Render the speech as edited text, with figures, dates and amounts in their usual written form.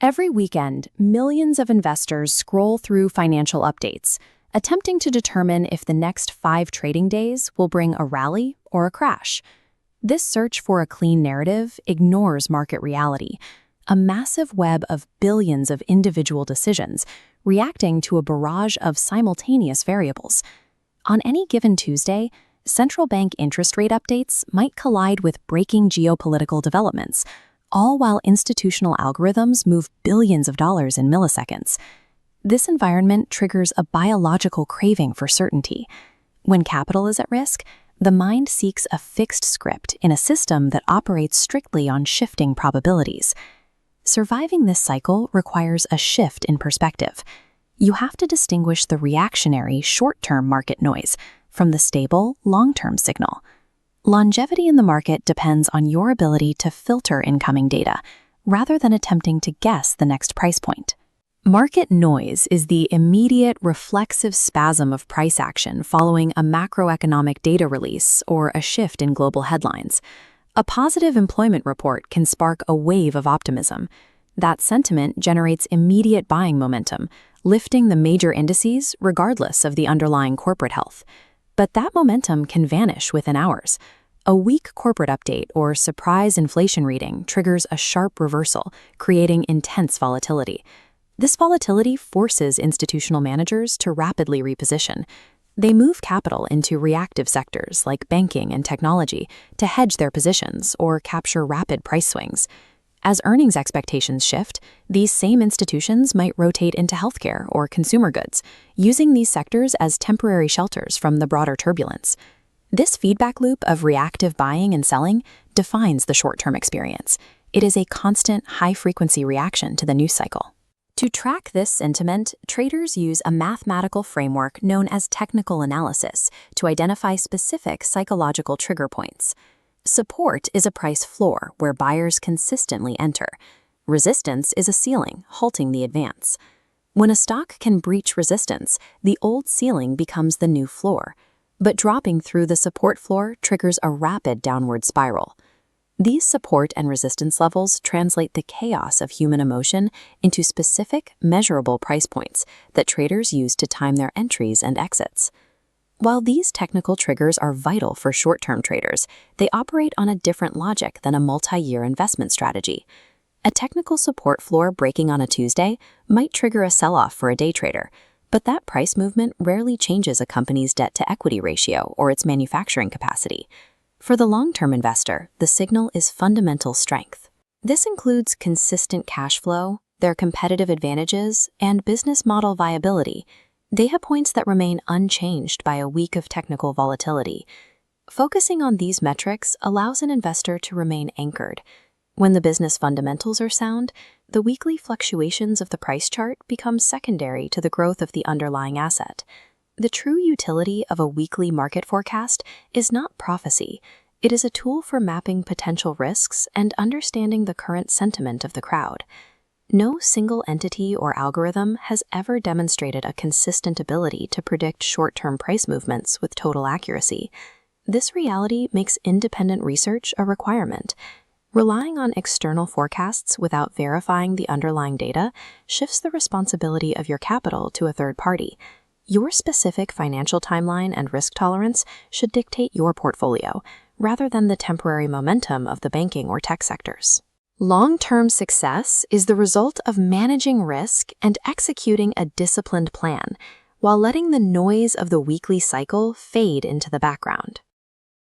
Every weekend, millions of investors scroll through financial updates, attempting to determine if the next 5 trading days will bring a rally or a crash. This search for a clean narrative ignores market reality, a massive web of billions of individual decisions reacting to a barrage of simultaneous variables. On any given Tuesday, central bank interest rate updates might collide with breaking geopolitical developments, all while institutional algorithms move billions of dollars in milliseconds. This environment triggers a biological craving for certainty. When capital is at risk, the mind seeks a fixed script in a system that operates strictly on shifting probabilities. Surviving this cycle requires a shift in perspective. You have to distinguish the reactionary, short-term market noise from the stable, long-term signal. Longevity in the market depends on your ability to filter incoming data, rather than attempting to guess the next price point. Market noise is the immediate, reflexive spasm of price action following a macroeconomic data release or a shift in global headlines. A positive employment report can spark a wave of optimism. That sentiment generates immediate buying momentum, lifting the major indices regardless of the underlying corporate health. But that momentum can vanish within hours. A weak corporate update or surprise inflation reading triggers a sharp reversal, creating intense volatility. This volatility forces institutional managers to rapidly reposition. They move capital into reactive sectors like banking and technology to hedge their positions or capture rapid price swings. As earnings expectations shift, these same institutions might rotate into healthcare or consumer goods, using these sectors as temporary shelters from the broader turbulence. This feedback loop of reactive buying and selling defines the short-term experience. It is a constant, high-frequency reaction to the news cycle. To track this sentiment, traders use a mathematical framework known as technical analysis to identify specific psychological trigger points. Support is a price floor where buyers consistently enter. Resistance is a ceiling, halting the advance. When a stock can breach resistance, the old ceiling becomes the new floor. But dropping through the support floor triggers a rapid downward spiral. These support and resistance levels translate the chaos of human emotion into specific, measurable price points that traders use to time their entries and exits. While these technical triggers are vital for short-term traders, they operate on a different logic than a multi-year investment strategy. A technical support floor breaking on a Tuesday might trigger a sell-off for a day trader, but that price movement rarely changes a company's debt-to-equity ratio or its manufacturing capacity. For the long-term investor, the signal is fundamental strength. This includes consistent cash flow, their competitive advantages, and business model viability, data points that remain unchanged by a week of technical volatility. Focusing on these metrics allows an investor to remain anchored. When the business fundamentals are sound, the weekly fluctuations of the price chart become secondary to the growth of the underlying asset. The true utility of a weekly market forecast is not prophecy. It is a tool for mapping potential risks and understanding the current sentiment of the crowd. No single entity or algorithm has ever demonstrated a consistent ability to predict short-term price movements with total accuracy. This reality makes independent research a requirement. Relying on external forecasts without verifying the underlying data shifts the responsibility of your capital to a third party. Your specific financial timeline and risk tolerance should dictate your portfolio, rather than the temporary momentum of the banking or tech sectors. Long-term success is the result of managing risk and executing a disciplined plan, while letting the noise of the weekly cycle fade into the background.